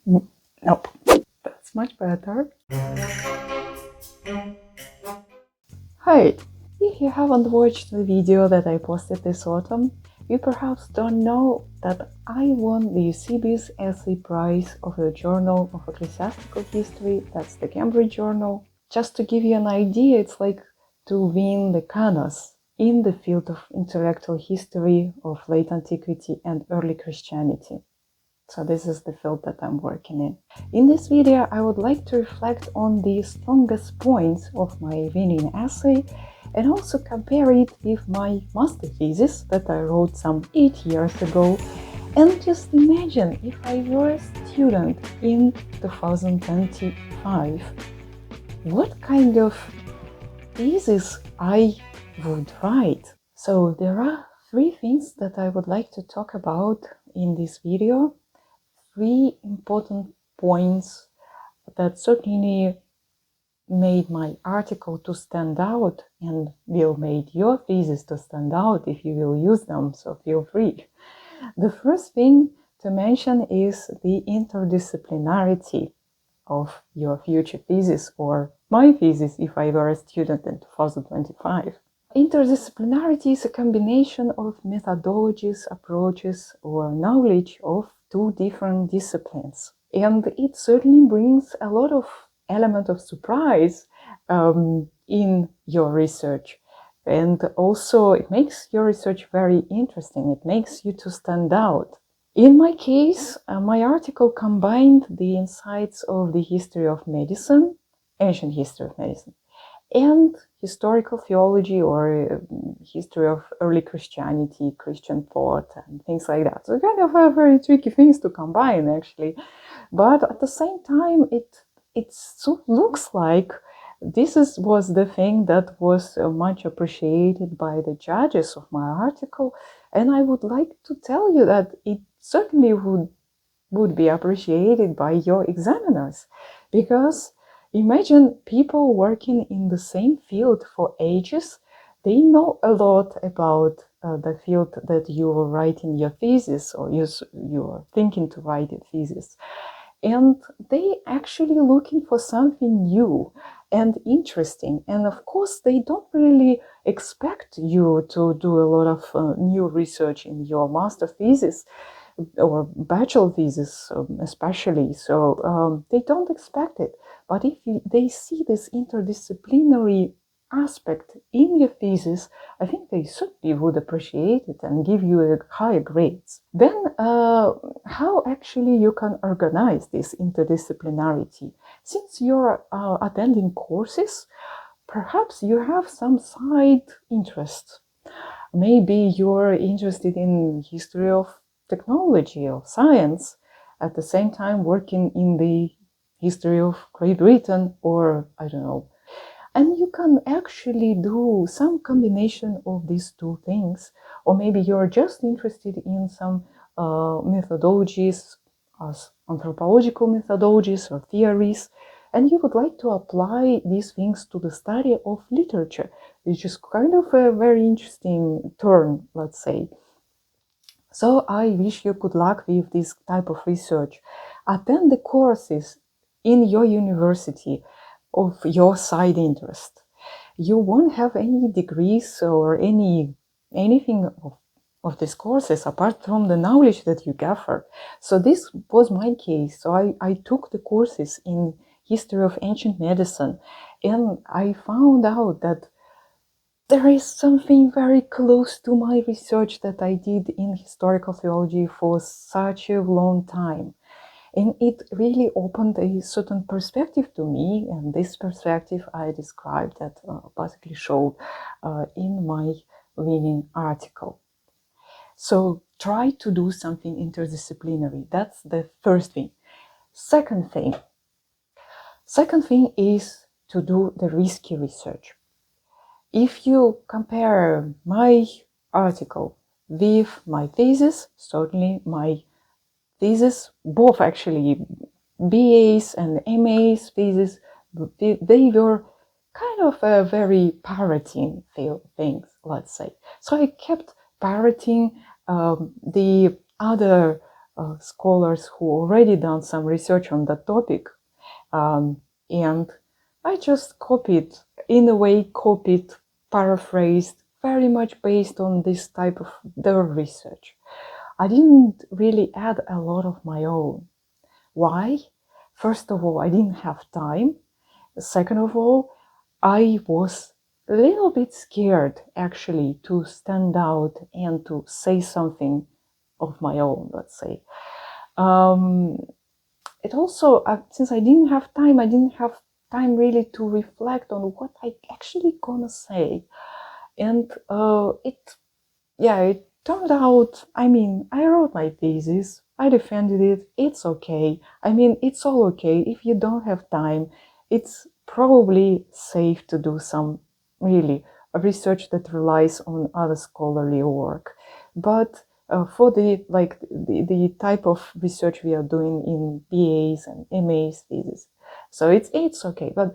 Nope, that's much better. Hi! If you haven't watched the video that I posted this autumn, you perhaps don't know that I won the Eusebius Essay Prize of the Journal of Ecclesiastical History, that's the Cambridge Journal. Just to give you an idea, it's like to win the Canos in the field of intellectual history of late antiquity and early Christianity. So this is the field that I'm working in. In this video, I would like to reflect on the strongest points of my winning essay and also compare it with my master thesis that I wrote some 8 years ago. And just imagine if I were a student in 2025, what kind of thesis I would write. So there are 3 things that I would like to talk about in this video. 3 important points that certainly made my article to stand out and will make your thesis to stand out if you will use them, so feel free. The first thing to mention is the interdisciplinarity of your future thesis or my thesis if I were a student in 2025. Interdisciplinarity is a combination of methodologies, approaches, or knowledge of 2 different disciplines. And it certainly brings a lot of element of surprise in your research. And also it makes your research very interesting. It makes you to stand out. In my case, my article combined the insights of the history of medicine, ancient history of medicine, and historical theology or history of early Christianity, Christian thought, and things like that. So kind of very tricky things to combine, actually. But at the same time, it so looks like this was the thing that was much appreciated by the judges of my article. And I would like to tell you that it certainly would be appreciated by your examiners, because imagine people working in the same field for ages. They know a lot about the field that you are writing your thesis or you are thinking to write a thesis. And they actually looking for something new and interesting. And of course, they don't really expect you to do a lot of new research in your master thesis or bachelor thesis especially. So they don't expect it. But if they see this interdisciplinary aspect in your thesis, I think they certainly would appreciate it and give you higher grades. Then how actually you can organize this interdisciplinarity? Since you're attending courses, perhaps you have some side interests. Maybe you're interested in history of technology or science, at the same time working in the history of Great Britain or I don't know. And you can actually do some combination of these 2 things. Or maybe you're just interested in some methodologies, as anthropological methodologies or theories, and you would like to apply these things to the study of literature, which is kind of a very interesting turn, let's say. So I wish you good luck with this type of research. Attend the courses in your university of your side interest. You won't have any degrees or anything of these courses apart from the knowledge that you gather. So this was my case. So I took the courses in history of ancient medicine, and I found out that there is something very close to my research that I did in historical theology for such a long time. And it really opened a certain perspective to me, and this perspective I described that basically showed in my winning article. So try to do something interdisciplinary. That's the first thing. Second thing is to do the risky research. If you compare my article with my thesis, certainly my thesis, both actually BA's and MA's thesis, they were kind of very parroting things, let's say. So I kept parroting the other scholars who already done some research on that topic, and I just copied, paraphrased, very much based on this type of their research. I didn't really add a lot of my own. Why? First of all, I didn't have time. Second of all, I was a little bit scared actually to stand out and to say something of my own, let's say. It also, since I didn't have time really to reflect on what I actually gonna say. And it turned out, I wrote my thesis, I defended it, it's okay. It's all okay. If you don't have time, it's probably safe to do some really research that relies on other scholarly work. But for the type of research we are doing in BAs and MAs thesis, so it's okay. But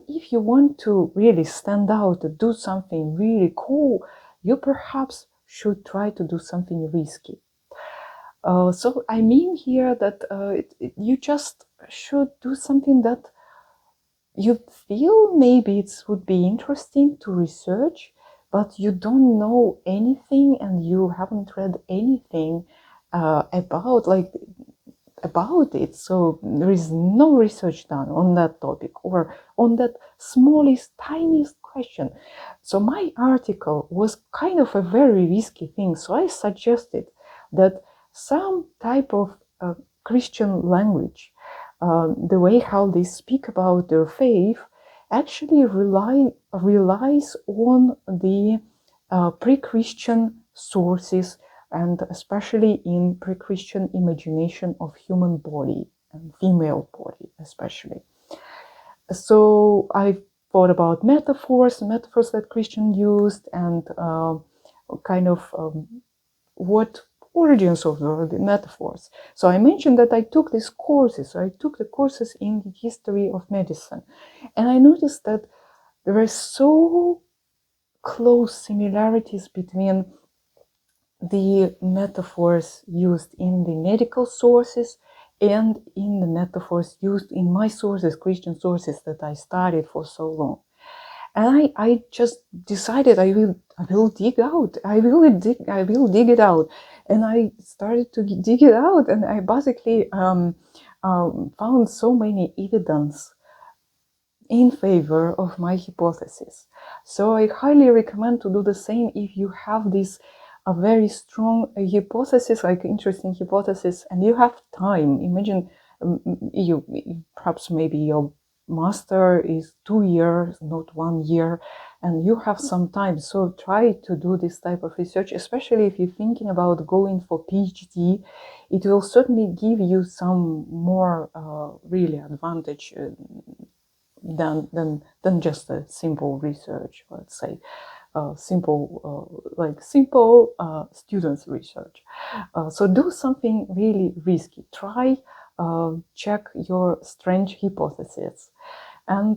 if you want to really stand out, to do something really cool, you perhaps should try to do something risky. So I mean here that you just should do something that you feel maybe it would be interesting to research, but you don't know anything and you haven't read anything about it. So there is no research done on that topic or on that smallest, tiniest question. So my article was kind of a very risky thing. So I suggested that some type of Christian language, the way how they speak about their faith, actually relies on the pre-Christian sources, and especially in pre-Christian imagination of human body and female body especially. So I thought about metaphors that Christians used, and what origins of the metaphors. So I mentioned that I took these courses. I took the courses in the history of medicine, and I noticed that there are so close similarities between the metaphors used in the medical sources and in the metaphors used in my sources, Christian sources that I studied for so long. And I just decided I will dig it out. And I started to dig it out, and I basically found so many evidence in favor of my hypothesis. So I highly recommend to do the same if you have this a very strong hypothesis, like interesting hypothesis, and you have time. Imagine you perhaps maybe your master is 2 years, not 1 year, and you have some time. So try to do this type of research, especially if you're thinking about going for PhD. It will certainly give you some more really advantage than just a simple research, let's say. Simple students research. So do something really risky. Try check your strange hypotheses, and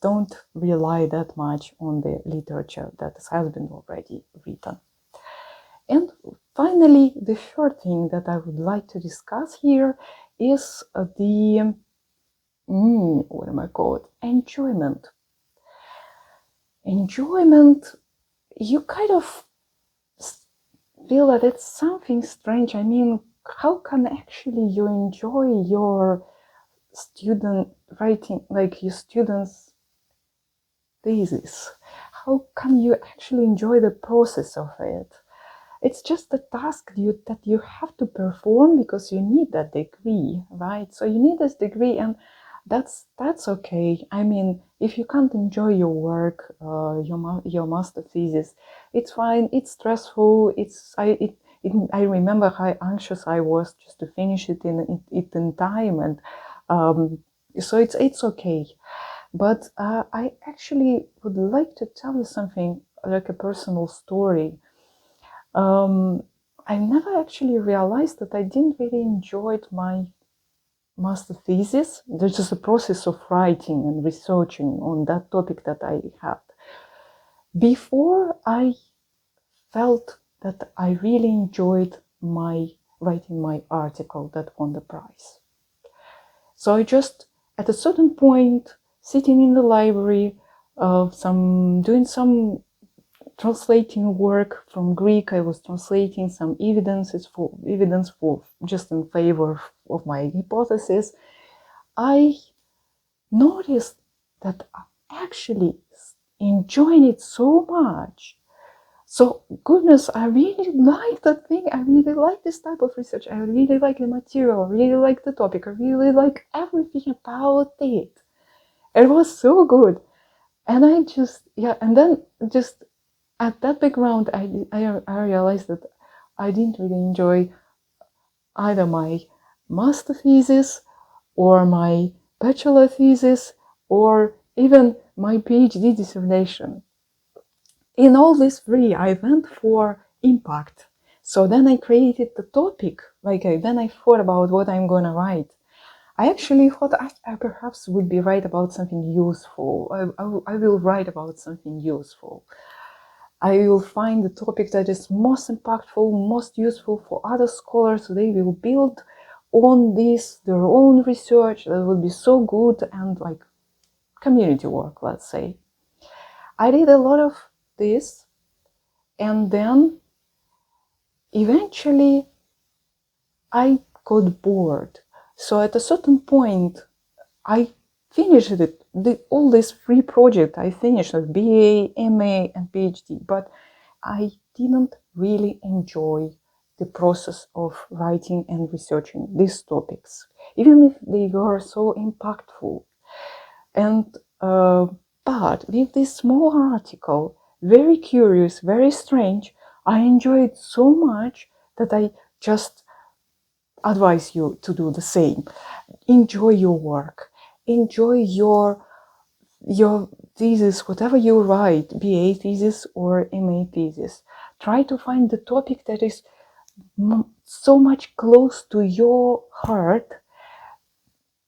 don't rely that much on the literature that has been already written. And finally, the third thing that I would like to discuss here is the what am I called? Enjoyment. Enjoyment, you kind of feel that it's something strange. How can actually you enjoy your student writing, like your student's thesis? How can you actually enjoy the process of it? It's just a task that you have to perform because you need that degree, right? So you need this degree, and that's okay. If you can't enjoy your work, your master thesis, it's fine. It's stressful. I remember how anxious I was just to finish it in time, and so it's okay. But I actually would like to tell you something, like a personal story. I never actually realized that I didn't really enjoy my master thesis. There's just a process of writing and researching on that topic that I had. Before I felt that I really enjoyed my writing my article that won the prize. So I just, at a certain point, sitting in the library, doing some translating work from Greek. I was translating some evidence for just in favor of my hypothesis. I noticed that I actually enjoyed it so much. So goodness, I really like that thing. I really like this type of research. I really like the material. I really like the topic. I really like everything about it. It was so good. And I just, and then just at that background, I realized that I didn't really enjoy either my master thesis or my bachelor thesis or even my PhD dissertation. In all these three, I went for impact. So then I created the topic, then I thought about what I'm gonna write. I actually thought I perhaps would be write about something useful. I will write about something useful. I will find the topic that is most impactful, most useful for other scholars. They will build on this their own research that will be so good and like community work, let's say. I did a lot of this, and then eventually I got bored. So at a certain point, I finished it. All these three projects, I finished it, BA, MA, and PhD, but I didn't really enjoy the process of writing and researching these topics, even if they were so impactful. And but with this small article, very curious, very strange, I enjoyed so much that I just advise you to do the same. Enjoy your work. Enjoy your thesis, whatever you write, BA thesis or MA thesis. Try to find the topic that is so much close to your heart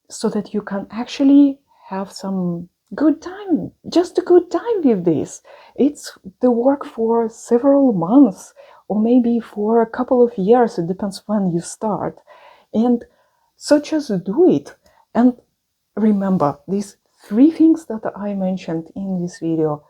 so that you can actually have some good time, just a good time with this. It's the work for several months or maybe for a couple of years. It depends when you start. And so just do it. And remember these three things that I mentioned in this video: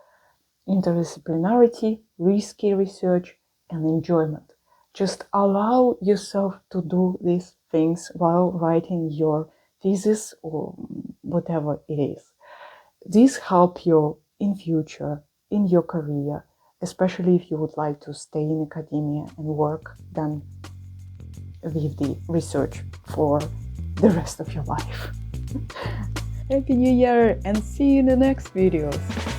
interdisciplinarity, risky research, and enjoyment. Just allow yourself to do these things while writing your thesis or whatever it is. These help you in future, in your career, especially if you would like to stay in academia and work then with the research for the rest of your life. Happy New Year and see you in the next videos!